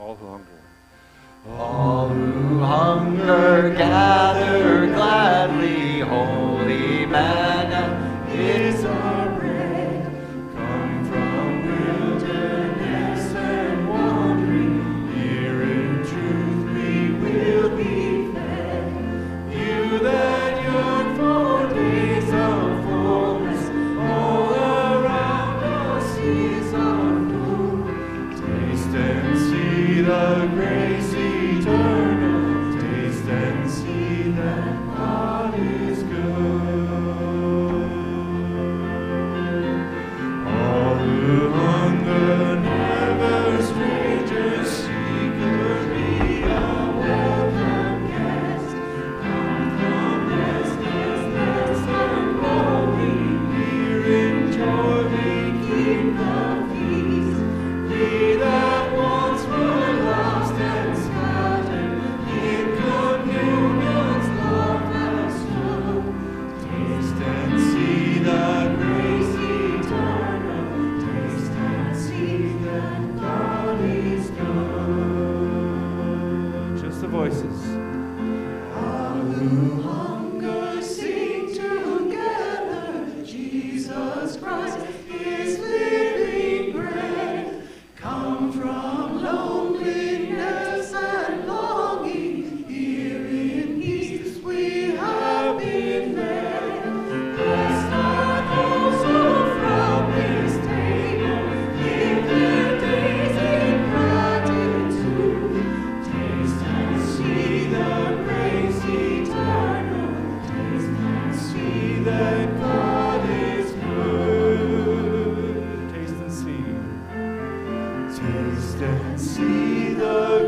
All who hunger. All who hunger gather gladly, holy manna is our bread. Come from wilderness and wandering, here in truth we will be fed. You that yearn for days of fullness, all around us is our food. Taste and see the grace eternal, taste and see that God is good. All who hunger, never strangers, seekers, be a welcome guest. Come from restlessness and longing, here in joy we keep the feast. We that once were lost and scattered, in communion's love has stood. Taste and see the grace eternal, taste and see that God is good. Just the voices. All who hunger sing together, Jesus Christ is living bread. Come from loneliness and longing, here in peace we have been led. Blessed are those who from this table live their days in gratitude. Taste and see the grace eternal, taste and see that God is good. Taste and see. Taste and see the